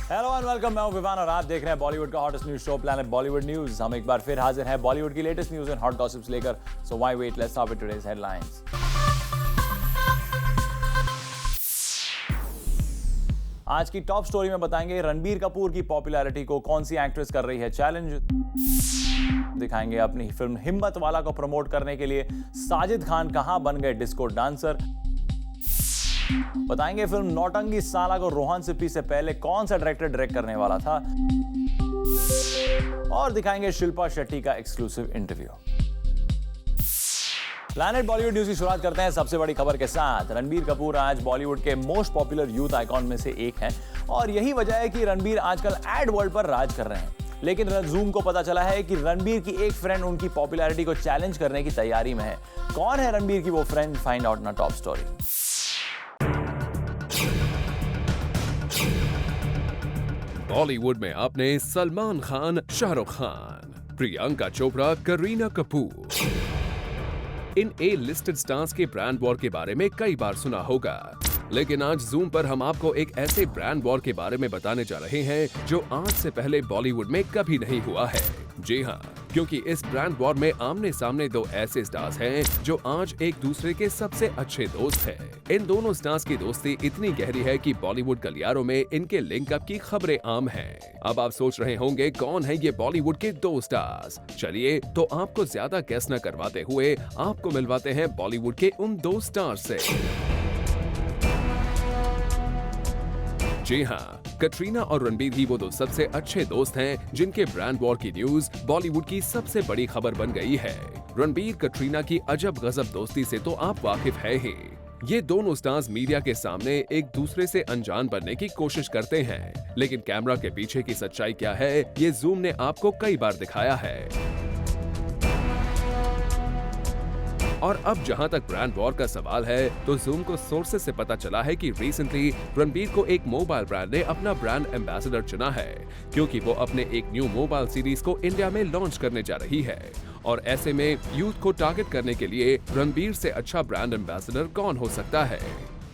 Hello and welcome, मैं हूं विवान और आप देख रहे हैं बॉलीवुड का hottest news show planet Bollywood news. हम एक बार फिर हाजिर हैं बॉलीवुड की latest news and hot gossips लेकर। So why wait, let's start with today's headlines. आज की टॉप स्टोरी में बताएंगे रणबीर कपूर की पॉपुलैरिटी को कौन सी एक्ट्रेस कर रही है चैलेंज। दिखाएंगे अपनी फिल्म हिम्मत वाला को प्रमोट करने के लिए साजिद खान कहां बन गए डिस्को डांसर। बताएंगे फिल्म नौटंकी साला को रोहन सिप्पी से पहले कौन सा डायरेक्टर डायरेक्ट करने वाला था। और दिखाएंगे शिल्पा शेट्टी का exclusive interview. Planet Bollywood news की शुरुआत करते हैं सबसे बड़ी खबर के साथ। रणबीर कपूर आज बॉलीवुड के मोस्ट पॉपुलर यूथ आइकॉन में से एक हैं और यही वजह है कि रणबीर आजकल एड वर्ल्ड पर राज कर रहे हैं। लेकिन जूम को पता चला है कि रणबीर की एक फ्रेंड उनकी पॉपुलैरिटी को चैलेंज करने की तैयारी में है। कौन है रणबीर की वो फ्रेंड, फाइंड आउट ना टॉप स्टोरी। बॉलीवुड में आपने सलमान खान, शाहरुख खान, प्रियंका चोपड़ा, करीना कपूर, इन ए लिस्टेड स्टार्स के ब्रांड वॉर के बारे में कई बार सुना होगा। लेकिन आज जूम पर हम आपको एक ऐसे ब्रांड वॉर के बारे में बताने जा रहे हैं जो आज से पहले बॉलीवुड में कभी नहीं हुआ है। जी हाँ, क्योंकि इस ब्रांड वॉर में आमने सामने दो ऐसे स्टार्स हैं जो आज एक दूसरे के सबसे अच्छे दोस्त हैं। इन दोनों स्टार्स की दोस्ती इतनी गहरी है कि बॉलीवुड गलियारों में इनके लिंकअप की खबरें आम हैं। अब आप सोच रहे होंगे कौन है ये बॉलीवुड के दो स्टार्स। चलिए तो आपको ज्यादा गेस न करवाते हुए आपको मिलवाते हैं बॉलीवुड के उन दो स्टार्स से। जी हाँ, कटरीना और रणबीर ही वो दो सबसे अच्छे दोस्त हैं जिनके ब्रांड वॉर की न्यूज बॉलीवुड की सबसे बड़ी खबर बन गई है। रणबीर कटरीना की अजब गजब दोस्ती से तो आप वाकिफ है ही। ये दोनों स्टार्स मीडिया के सामने एक दूसरे से अनजान बनने की कोशिश करते हैं, लेकिन कैमरा के पीछे की सच्चाई क्या है ये जूम ने आपको कई बार दिखाया है। और अब जहां तक ब्रांड वॉर का सवाल है तो जूम को सोर्सेस से पता चला है कि रिसेंटली रणबीर को एक मोबाइल ब्रांड ने अपना ब्रांड एम्बेसडर चुना है, क्योंकि वो अपने एक न्यू मोबाइल सीरीज को इंडिया में लॉन्च करने जा रही है। और ऐसे में यूथ को टारगेट करने के लिए रणबीर से अच्छा ब्रांड एम्बेसडर कौन हो सकता है।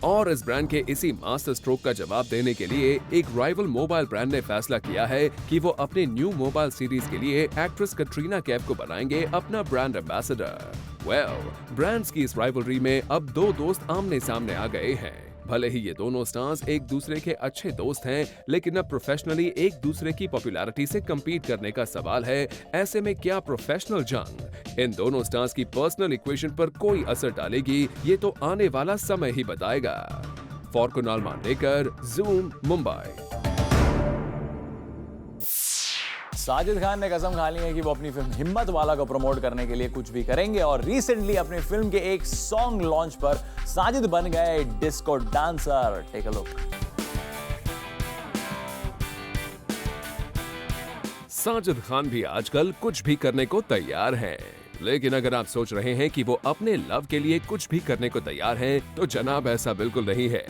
और इस ब्रांड के इसी मास्टर स्ट्रोक का जवाब देने के लिए एक राइवल मोबाइल ब्रांड ने फैसला किया है कि वो अपने न्यू मोबाइल सीरीज के लिए एक्ट्रेस कटरीना कैफ को बनाएंगे अपना ब्रांड एम्बेसडर। ब्रांड्स की इस राइवलरी में अब दो दोस्त आमने सामने आ गए हैं। भले ही ये दोनों स्टार्स एक दूसरे के अच्छे दोस्त हैं, लेकिन अब प्रोफेशनली एक दूसरे की पॉपुलैरिटी से कम्पीट करने का सवाल है। ऐसे में क्या प्रोफेशनल जंग इन दोनों स्टार्स की पर्सनल इक्वेशन पर कोई असर डालेगी, ये तो आने वाला समय ही बताएगा। For Kunal Mandekar, Zoom, Mumbai. साजिद खान ने कसम खा ली है कि वो अपनी फिल्म हिम्मत वाला को प्रमोट करने के लिए कुछ भी करेंगे और रिसेंटली अपनी फिल्म के एक सॉन्ग लॉन्च पर साजिद बन गए disco dancer. Take a look. Sajid Khan भी आजकल कुछ भी करने को तैयार हैं। लेकिन अगर आप सोच रहे हैं कि वो अपने लव के लिए कुछ भी करने को तैयार हैं, तो जनाब ऐसा बिल्कुल नहीं है।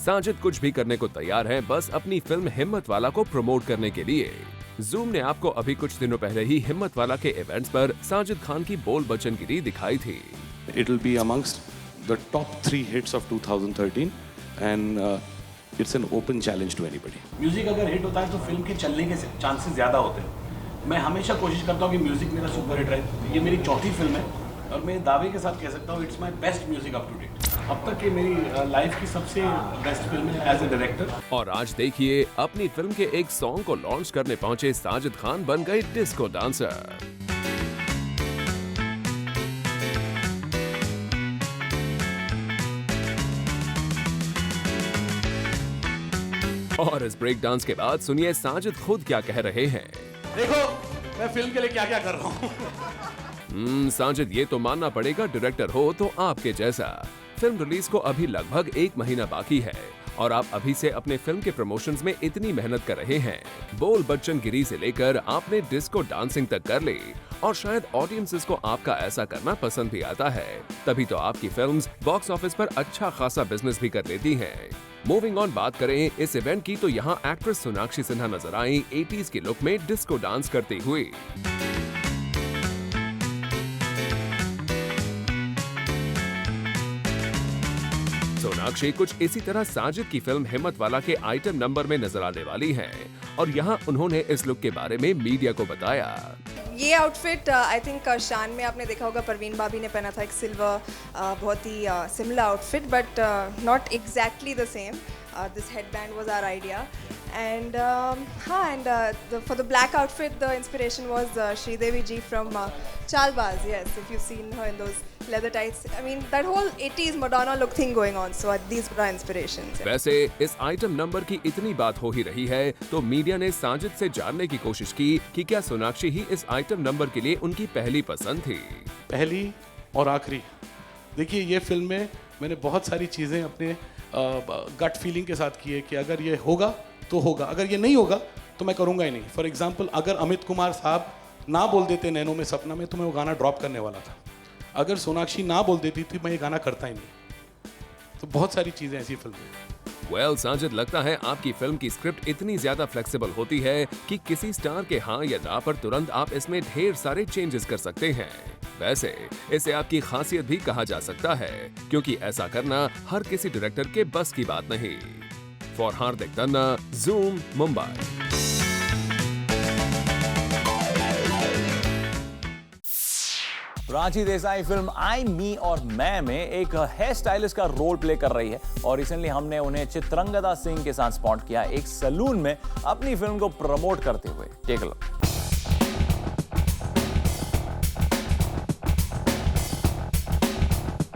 साजिद कुछ भी करने को तैयार हैं, बस अपनी फिल्म हिम्मत वाला को प्रमोट करने के लिए। जूम ने आपको अभी कुछ दिनों पहले ही हिम्मत वाला के इवेंट्स पर साजिद खान की बोल बच्चनगिरी दिखाई थी। It will be amongst the top 3 hits of 2013 and it's an open challenge to anybody. Music अगर हिट होता है तो फिल्म के चलने के चांसेस ज़्यादा होते हैं। मैं हमेशा कोशिश करता हूँ कि म्यूजिक मेरा सुपर हिट रहे। ये मेरी चौथी फिल्म है और मैं दावे के साथ कह सकता हूँ it's my best music up to date. अब तक ये मेरी लाइफ की सबसे बेस्ट फिल्म है एज ए डायरेक्टर। और आज देखिए अपनी फिल्म के एक सॉन्ग को लॉन्च करने पहुंचे साजिद खान बन गए डिस्को डांसर। और इस ब्रेक डांस के बाद सुनिए साजिद खुद क्या कह रहे हैं। देखो मैं फिल्म के लिए क्या क्या कर रहा हूँ। साजिद ये तो मानना पड़ेगा, डायरेक्टर हो तो आपके जैसा। फिल्म रिलीज को अभी लगभग 1 महीना बाकी है और आप अभी से अपने फिल्म के प्रमोशंस में इतनी मेहनत कर रहे हैं। बोल बच्चनगिरी से लेकर आपने डिस्को डांसिंग तक कर ली और शायद ऑडियंसेस को आपका ऐसा करना पसंद भी आता है। तभी तो आपकी फिल्म्स बॉक्स ऑफिस पर अच्छा खासा बिजनेस भी कर लेती हैं। मूविंग ऑन बात करें इस इवेंट की, तो यहाँ एक्ट्रेस सोनाक्षी सिन्हा नजर आई 80s के लुक में डिस्को डांस करती हुई। सोनाक्षी कुछ इसी तरह साजिद की फिल्म हिम्मत वाला के आइटम नंबर में नजर आने वाली हैं और यहाँ उन्होंने इस लुक के बारे में मीडिया को बताया। ये आउटफिट आई थिंक शान में आपने देखा होगा, परवीन भाभी ने पहना था एक सिल्वर बहुत ही similar outfit but not exactly the same. This headband was our idea, and for the black outfit the inspiration was Sridevi ji from Chalbaz. Yes, if you've seen her in those leather tights, I mean that whole 80s Madonna look thing going on, so these were inspirations. वैसे इस item number की इतनी बात हो ही रही है तो media ने साजिद से जानने की कोशिश की कि क्या सोनाक्षी ही इस आइटम नंबर के लिए उनकी पहली पसंद थी। पहली और आखिरी। देखिए, ये फिल्म में मैंने बहुत सारी चीज़ें अपने गट फीलिंग के साथ की है कि अगर ये होगा तो होगा, अगर ये नहीं होगा तो मैं करूँगा ही नहीं। फॉर एग्जांपल, अगर अमित कुमार साहब ना बोल देते नैनो में सपना में तो मैं वो गाना ड्रॉप करने वाला था। अगर सोनाक्षी ना बोल देती थी मैं ये गाना करता ही नहीं। तो बहुत सारी चीज़ें ऐसी फिल्म में। वेल साजिद, लगता है आपकी फिल्म की स्क्रिप्ट इतनी ज्यादा फ्लेक्सिबल होती है कि किसी स्टार के हाँ या ना पर तुरंत आप इसमें ढेर सारे चेंजेस कर सकते हैं। वैसे इसे आपकी खासियत भी कहा जा सकता है क्योंकि ऐसा करना हर किसी डायरेक्टर के बस की बात नहीं। For Hardik Tanna, zoom, Mumbai. Prachi Desai film आई, मी और मैं में एक हेयर स्टाइलिस्ट का रोल प्ले कर रही है और रिसेंटली हमने उन्हें चित्रांगदा सिंह के साथ स्पॉट किया एक सैलून में अपनी फिल्म को प्रमोट करते हुए। Take a look.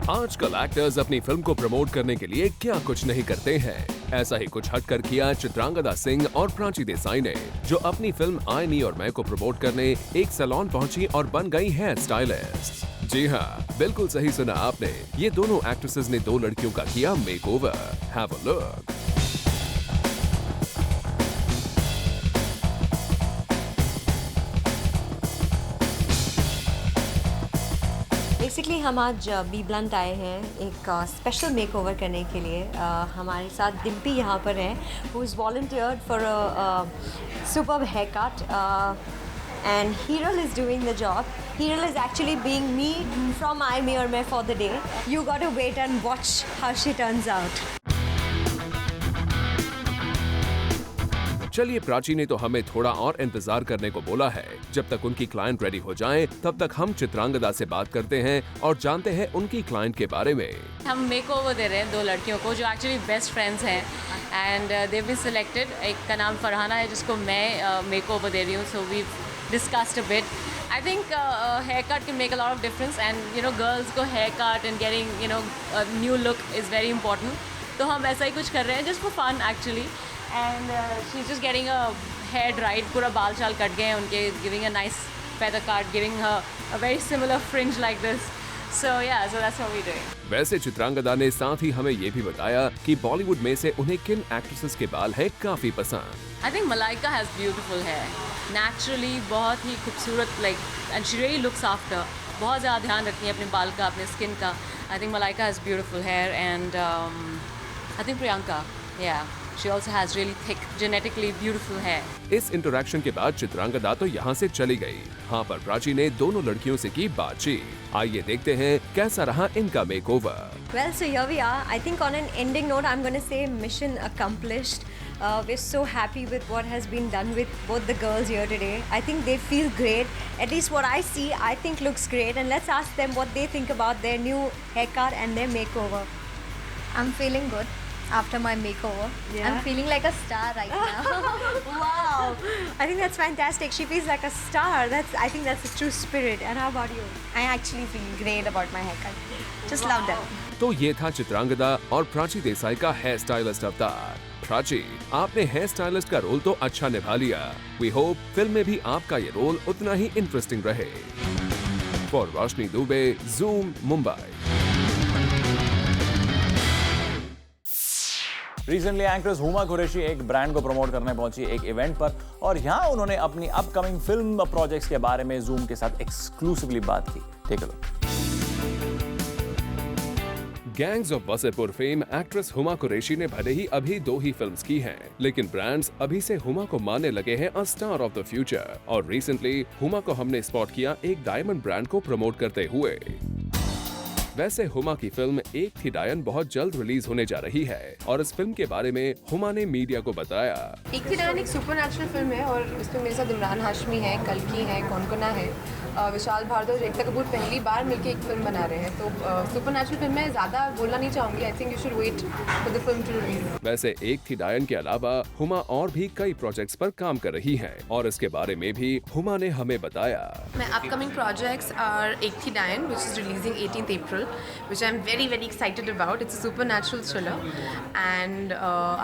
आजकल एक्टर्स अपनी फिल्म को प्रमोट करने के लिए क्या कुछ नहीं करते हैं। ऐसा ही कुछ हटकर किया चित्रांगदा सिंह और प्राची देसाई ने, जो अपनी फिल्म आई, मी और मैं को प्रमोट करने एक सैलून पहुंची और बन गई हेयर स्टाइलिस्ट। जी हाँ, बिल्कुल सही सुना आपने। ये दोनों एक्ट्रेसेस ने दो लड़कियों का किया makeover. Have a look. Basically हम आज बी ब्लंट आए हैं एक स्पेशल मेकओवर करने के लिए। हमारे साथ डिम्पी यहाँ पर है, who is volunteered for a superb hair cut and Hiral is doing the job. Hiral is actually being me from I, Me or मैं for the day. You got to wait and watch how she turns out. चलिए, प्राची ने तो हमें थोड़ा और इंतजार करने को बोला है। जब तक उनकी क्लाइंट रेडी हो जाएं, तब तक हम चित्रांगदा से बात करते हैं और जानते हैं उनकी क्लाइंट के बारे में। हम मेकओवर दे रहे हैं दो लड़कियों को जो एक्चुअली बेस्ट फ्रेंड्स हैं एंड दे बीन सिलेक्टेड। एक का नाम फरहाना है जिसको मैं मेकओवर दे रही हूँ, so we discussed a bit. I think haircut can make a lot of difference, and you know girls को haircut and getting a new look is very important. तो हम ऐसा ही कुछ कर रहे हैं just for fun actually, and she's just getting a hair dried, पूरा बाल चाल कट गए हैं उनके, giving a nice feather cut, giving her a very similar fringe like this. So yeah, so that's what we're doing. वैसे चित्रांगदा ने साथ ही हमें ये भी बताया कि बॉलीवुड में से उन्हें किन एक्ट्रेसेस के बाल है काफी पसंद। I think Malaika has beautiful hair. Naturally बहुत ही खूबसूरत, like, and she really looks after. बहुत ज़्यादा ध्यान रखती है अपने बाल का, अपने स्किन का. I think Malaika has beautiful hair, and I think Priyanka, yeah, she also has really thick, genetically beautiful hair. इस इंटरैक्शन के बाद चित्रांगदा तो यहाँ से चली गई। हाँ, पर प्राची ने दोनों लड़कियों से की बातचीत। आइए देखते हैं कैसा रहा इनका makeover. Well, so here we are. I think on an ending note, I'm going to say mission accomplished. We're so happy with what has been done with both the girls here today. I think they feel great. At least what I see, I think looks great. And let's ask them what they think about their new haircut and their makeover. I'm feeling good after my makeover. Yeah. I'm feeling like a star right now. Wow! I think that's fantastic. She feels like a star. I think that's the true spirit. And how about you? I actually feel great about my haircut. Just love them. तो ये था चित्रांगदा और प्राची देसाई का hair stylist अवतार। प्राची, आपने hair stylist का role तो अच्छा निभा लिया। वी होप फिल्म में भी आपका ये रोल उतना ही इंटरेस्टिंग रहे। For Roshni Dubey, zoom, Mumbai. Recently actress Huma Qureshi एक ब्रांड को प्रमोट करने पहुंची एक इवेंट पर और यहां उन्होंने अपनी अपकमिंग फिल्म प्रोजेक्ट्स के बारे में जूम के साथ एक्सक्लूसिवली बात की। Take a look. Gangs of Wasseypur fame actress Huma Qureshi ने भले ही अभी 2 ही फिल्म्स की हैं, लेकिन ब्रांड्स अभी से हुमा को मानने लगे हैं a star of the future. और रिसेंटली हुमा को हमने स्पॉट किया एक डायमंड ब्रांड को प्रमोट करते हुए। वैसे हुमा की फिल्म एक थी डायन बहुत जल्द रिलीज होने जा रही है और इस फिल्म के बारे में हुमा ने मीडिया को बताया। एक थी डायन एक सुपरनैचुरल फिल्म है और इसमें मेरे साथ इमरान हाशमी है, कल्की है, कौनकना है, विशाल भारद्वाज, एकता कपूर पहली बार मिलके एक फिल्म बना रहे हैं। तो सुपरनैचुरल फिल्म में ज़्यादा बोलना नहीं चाहूँगी। I think you should wait for the film to release. वैसे एक थी डायन के अलावा हुमा और भी कई प्रोजेक्ट्स पर काम कर रही हैं और इसके बारे में भी हुमा ने हमें बताया। My upcoming projects are Ek Thi Dayan, which is releasing 18th April, which I'm very, very excited about. It's a supernatural thriller. And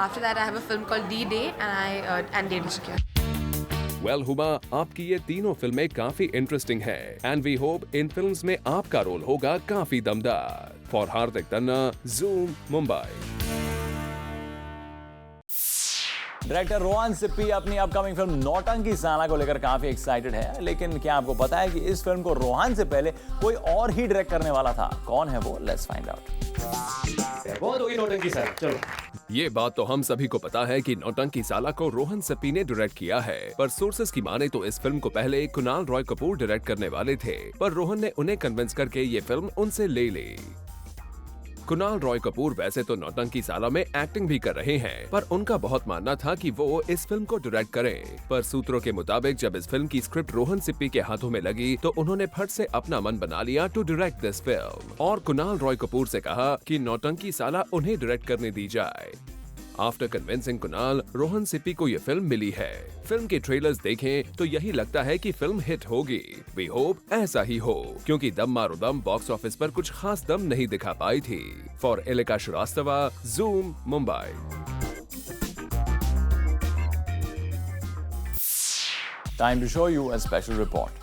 after that, I have a film called D-Day and David Shakir. Well Huma, आपकी ये तीनों फिल्में काफी interesting हैं and we hope in films में आपका role होगा काफी दमदार। For Hardik Tanna, Zoom, Mumbai. Director Rohan Sippy अपनी अपकमिंग फिल्म नौटंकी साला को लेकर काफी एक्साइटेड है, लेकिन क्या आपको पता है कि इस फिल्म को रोहन से पहले कोई और ही डायरेक्ट करने वाला था? कौन है वो? Let's find out. बहुत होगी नौटंकी साला, चलो। ये बात तो हम सभी को पता है कि नौटंकी साला को रोहन सिप्पी ने डायरेक्ट किया है, पर सोर्सेस की माने तो इस फिल्म को पहले कुणाल रॉय कपूर डायरेक्ट करने वाले थे, पर रोहन ने उन्हें कन्विंस करके ये फिल्म उनसे ले ली। कुणाल रॉय कपूर वैसे तो नौटंकी साला में एक्टिंग भी कर रहे हैं, पर उनका बहुत मानना था कि वो इस फिल्म को डायरेक्ट करें। पर सूत्रों के मुताबिक जब इस फिल्म की स्क्रिप्ट रोहन सिप्पी के हाथों में लगी तो उन्होंने फट से अपना मन बना लिया टू डायरेक्ट दिस फिल्म और कुणाल रॉय कपूर से कहा कि नौटंकी साला उन्हें डायरेक्ट करने दी जाए। आफ्टर कन्विंसिंग कुणाल, रोहन सिप्पी को ये फिल्म मिली है। फिल्म के ट्रेलर्स देखें तो यही लगता है कि फिल्म हिट होगी। वी होप ऐसा ही हो, क्योंकि दम मारो दम बॉक्स ऑफिस पर कुछ खास दम नहीं दिखा पाई थी। For Elika Shrivastava, Zoom, Mumbai. Time to show you a special report.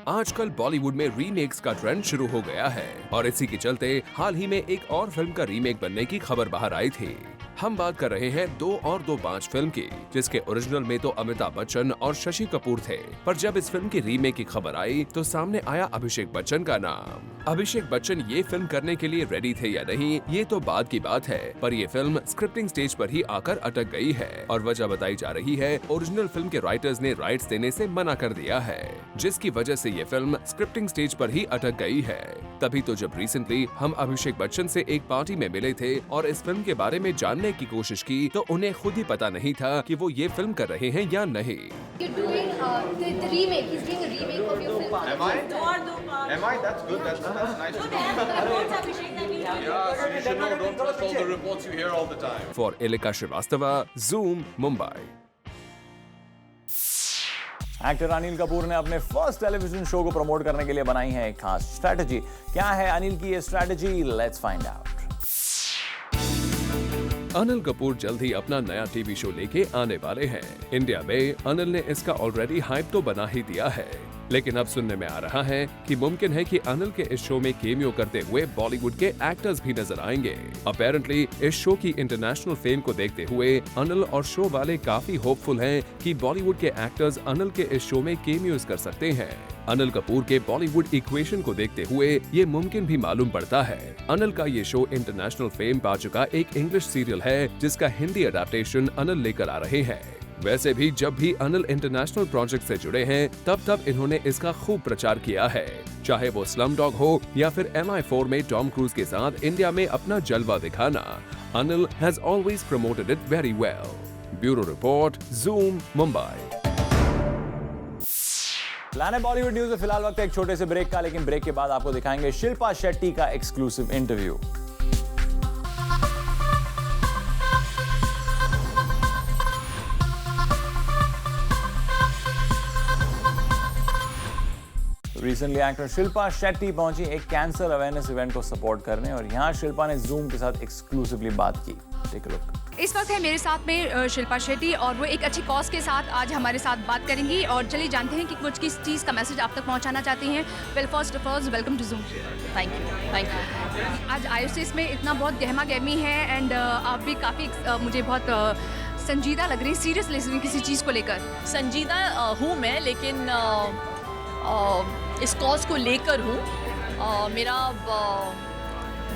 आजकल बॉलीवुड में रीमेक्स का ट्रेंड शुरू हो गया है और इसी के चलते हाल ही में एक और फिल्म का रीमेक बनने की खबर बाहर आई थी। हम बात कर रहे हैं 2 और 2 5 फिल्म की, जिसके ओरिजिनल में तो अमिताभ बच्चन और शशि कपूर थे, पर जब इस फिल्म की रीमेक की खबर आई तो सामने आया अभिषेक बच्चन का नाम। अभिषेक बच्चन ये फिल्म करने के लिए रेडी थे या नहीं, ये तो बाद की बात है, पर ये फिल्म स्क्रिप्टिंग स्टेज पर ही आकर अटक गई है और वजह बताई जा रही है ओरिजिनल फिल्म के राइटर्स ने राइट्स देने से मना कर दिया है, जिसकी वजह से ये फिल्म स्क्रिप्टिंग स्टेज पर ही अटक गई है। तभी तो जब रिसेंटली हम अभिषेक बच्चन से एक पार्टी में मिले थे और इस फिल्म के बारे में जानने की कोशिश की तो उन्हें खुद ही पता नहीं था कि वो ये फिल्म कर रहे हैं या नहीं। For Elika Shrivastava, Zoom, Mumbai. Actor Anil Kapoor ने अपने फर्स्ट टेलीविजन शो को प्रमोट करने के लिए बनाई है एक खास स्ट्रैटेजी। क्या है अनिल की ये strategy? Let's find out. Anil Kapoor जल्द ही अपना नया टीवी शो लेके आने वाले हैं। इंडिया में अनिल ने इसका ऑलरेडी हाइप तो बना ही दिया है, लेकिन अब सुनने में आ रहा है कि मुमकिन है कि अनिल के इस शो में केमियो करते हुए बॉलीवुड के एक्टर्स भी नजर आएंगे। अपेरेंटली इस शो की इंटरनेशनल फेम को देखते हुए अनिल और शो वाले काफी होपफुल हैं कि बॉलीवुड के एक्टर्स अनिल के इस शो में केमियोज कर सकते हैं। अनिल कपूर के बॉलीवुड इक्वेशन को देखते हुए ये मुमकिन भी मालूम पड़ता है। अनिल का ये शो इंटरनेशनल फेम पा चुका एक इंग्लिश सीरियल है, जिसका हिंदी अडेप्टेशन अनिल लेकर आ रहे हैं। वैसे भी जब भी अनिल इंटरनेशनल प्रोजेक्ट से जुड़े हैं तब इन्होंने इसका खूब प्रचार किया है, चाहे वो स्लमडॉग हो या फिर MI4 में टॉम क्रूज के साथ इंडिया में अपना जलवा दिखाना। Anil has always promoted it very well. Bureau report, zoom, Mumbai. Plan है बॉलीवुड न्यूज में फिलहाल वक्त एक छोटे से ब्रेक का, लेकिन ब्रेक के बाद आपको दिखाएंगे शिल्पा शेट्टी का exclusive interview. Recently actor Shilpa Shetty पहुंची एक कैंसर अवेयरनेस इवेंट को सपोर्ट करने और यहां शिल्पा ने जूम के साथ एक्सक्लूसिवली बात की। Take a look. इस वक्त है मेरे साथ में शिल्पा शेट्टी और वो एक अच्छी कॉज के साथ आज हमारे साथ बात करेंगी और चलिए जानते हैं कि कुछ किस चीज़ का मैसेज आप तक पहुंचाना चाहती हैं। Well first welcome to Zoom. Thank you. आज आयुष में इतना बहुत गहमा गहमी है एंड आप भी काफ़ी मुझे बहुत संजीदा लग रही है, सीरियस ले रही किसी चीज़ को लेकर। संजीदा हूँ मैं, लेकिन इस कॉज को लेकर हूँ। मेरा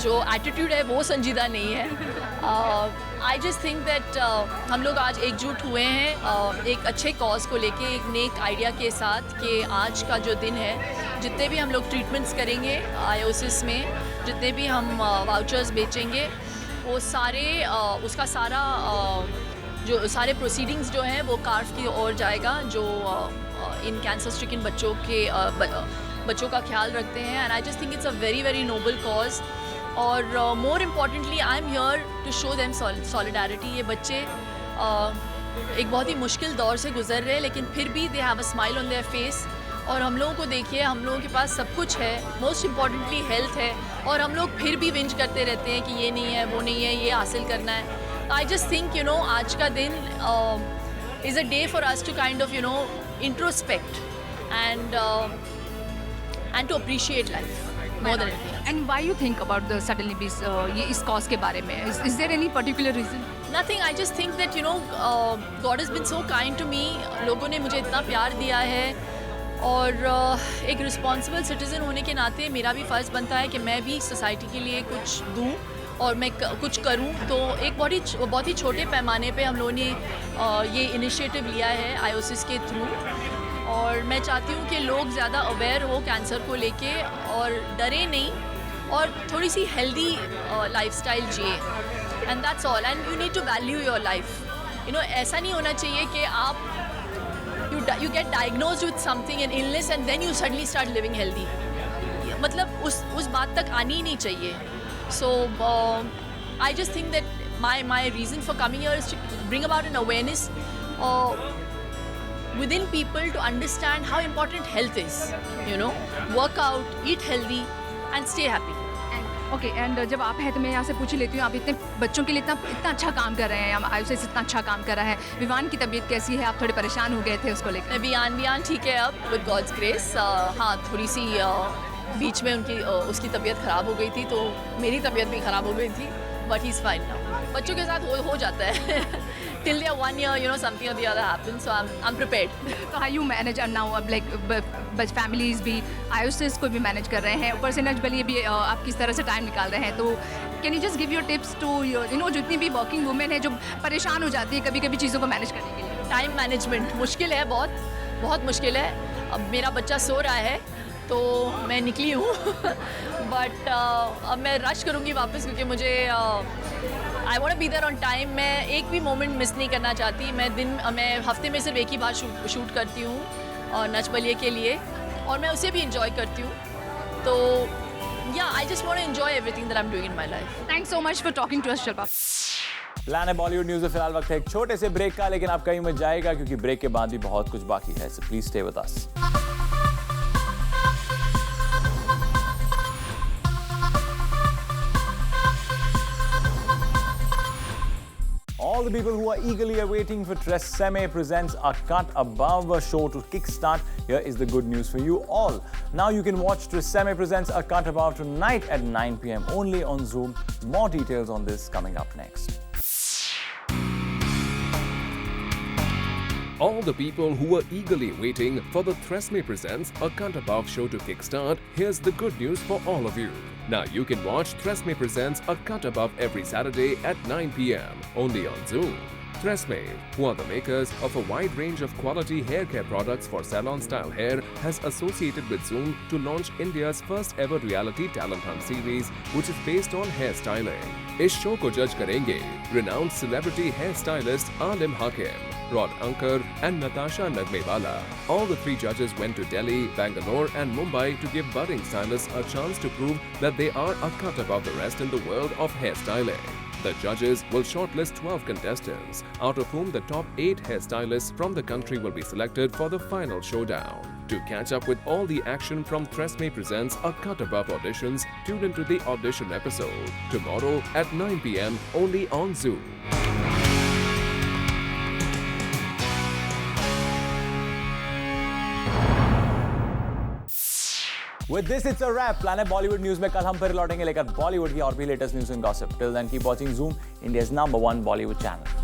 जो एटीट्यूड है वो संजीदा नहीं है। आई जस्ट थिंक दैट हम लोग आज एकजुट हुए हैं एक अच्छे कॉज को लेके, एक नेक आइडिया के साथ कि आज का जो दिन है जितने भी हम लोग ट्रीटमेंट्स करेंगे आयोसिस में, जितने भी हम वाउचर्स बेचेंगे, वो सारे उसका सारा जो सारे प्रोसीडिंग्स जो हैं वो कार्फ की ओर जाएगा, जो इन कैंसर स्ट्रिकन बच्चों का ख्याल रखते हैं. And I just think it's a very very noble cause. और more importantly I am here to show them solidarity. ये बच्चे एक बहुत ही मुश्किल दौर से गुजर रहे हैं, लेकिन फिर भी they have a smile on their face. और हम लोगों को देखिए, हम लोगों के पास सब कुछ है, मोस्ट इम्पॉर्टेंटली हेल्थ है, और हम लोग फिर भी विंज करते रहते हैं कि ये नहीं है, वो नहीं है, ये हासिल करना है. आई जस्ट थिंक आज का दिन is a day for us to kind of introspect and to appreciate life more than anything. And why you think about the suddenly ये इस cause के बारे में? Is there any particular reason? Nothing. I just think that God has been so kind to me. लोगों ने मुझे इतना प्यार दिया है, और एक रिस्पॉन्सिबल सिटीज़न होने के नाते मेरा भी फ़र्ज़ बनता है कि मैं भी सोसाइटी के लिए कुछ दूँ और मैं कुछ करूँ. तो एक बहुत ही छोटे पैमाने पे हम लोगों ने ये इनिशिएटिव लिया है आयोसिस के थ्रू, और मैं चाहती हूँ कि लोग ज़्यादा अवेयर हो कैंसर को लेके, और डरे नहीं, और थोड़ी सी हेल्दी लाइफस्टाइल जिए. And that's all. And you need to value your life. ऐसा नहीं होना चाहिए कि आप you get diagnosed with something, an illness, and then you suddenly start living healthy. मतलब उस बात तक आनी ही नहीं चाहिए. So I just think that my reason for coming here is to bring about an awareness within people to understand how important health is. Work out, eat healthy, and stay happy. Okay. And जब आप हैं तो मैं यहाँ से पूछ ही लेती हूँ, आप इतने बच्चों के लिए इतना अच्छा काम कर रहे हैं, आयुष इतना अच्छा काम कर रहा है. विवान की तबीयत कैसी है? आप थोड़े परेशान हो गए थे उसको लेकर. विवान ठीक है अब, विद गॉड्स ग्रेस. हाँ, थोड़ी सी बीच में उसकी तबीयत ख़राब हो गई थी, तो मेरी तबीयत भी ख़राब हो गई थी, but he is fine now. बच्चों के साथ हो जाता है. Till they are 1 year, something or the other happens, so I'm prepared. So how you manage now, like families भी आयुष को भी मैनेज कर रहे हैं, ऊपर से नजबली भी आप किस तरह से टाइम निकाल रहे हैं. तो can you just give your tips to जितनी भी वर्किंग वुमेन है जो परेशान हो जाती है कभी कभी चीज़ों को मैनेज करने के लिए? टाइम मैनेजमेंट मुश्किल है, बहुत मुश्किल है. अब मेरा बच्चा सो रहा है तो मैं निकली हूँ. बट अब मैं रश करूँगी वापस, क्योंकि मुझे I want to be there on time. मैं एक भी मोमेंट मिस नहीं करना चाहती. मैं हफ्ते में सिर्फ एक ही बार शूट करती हूँ नच बलिए के लिए, और मैं उसे भी इंजॉय करती हूँ. तो I just want to enjoy everything that I am doing in my life. Thanks so much for talking to us Shilpa. Plan है बॉलीवुड न्यूज़ में फिलहाल वक्त है एक छोटे से ब्रेक का, लेकिन आप कहीं मत जाएगा क्योंकि ब्रेक के बाद भी बहुत कुछ बाकी है. So please stay with us. All the people who are eagerly awaiting for Tresemme presents A Cut Above a show to kickstart. Here is the good news for you all. Now you can watch Tresemme presents A Cut Above tonight at 9 p.m. only on Zoom. More details on this coming up next. All the people who were eagerly waiting for the Tresemme presents A Cut Above show to kickstart, here's the good news for all of you. Now you can watch Tresemme presents A Cut Above every Saturday at 9 p.m. only on Zoom. Tresemme, who are the makers of a wide range of quality hair care products for salon-style hair, has associated with Zoom to launch India's first ever reality talent hunt series, which is based on hairstyling. इस show को जज करेंगे renowned celebrity hairstylist Alim Hakim, Rod Ankar and Natasha Nagmewala. All the three judges went to Delhi, Bangalore and Mumbai to give budding stylists a chance to prove that they are a cut above the rest in the world of hairstyling. The judges will shortlist 12 contestants, out of whom the top 8 hairstylists from the country will be selected for the final showdown. To catch up with all the action from Tresemme presents A Cut Above auditions, tune into the audition episode tomorrow at 9 p.m. only on Zoom. With this, it's a wrap. Planet Bollywood News में कल हम फिर लौटेंगे लेकर बॉलीवुड की और भी latest news and gossip. Till then, keep watching Zoom, India's #1 Bollywood channel.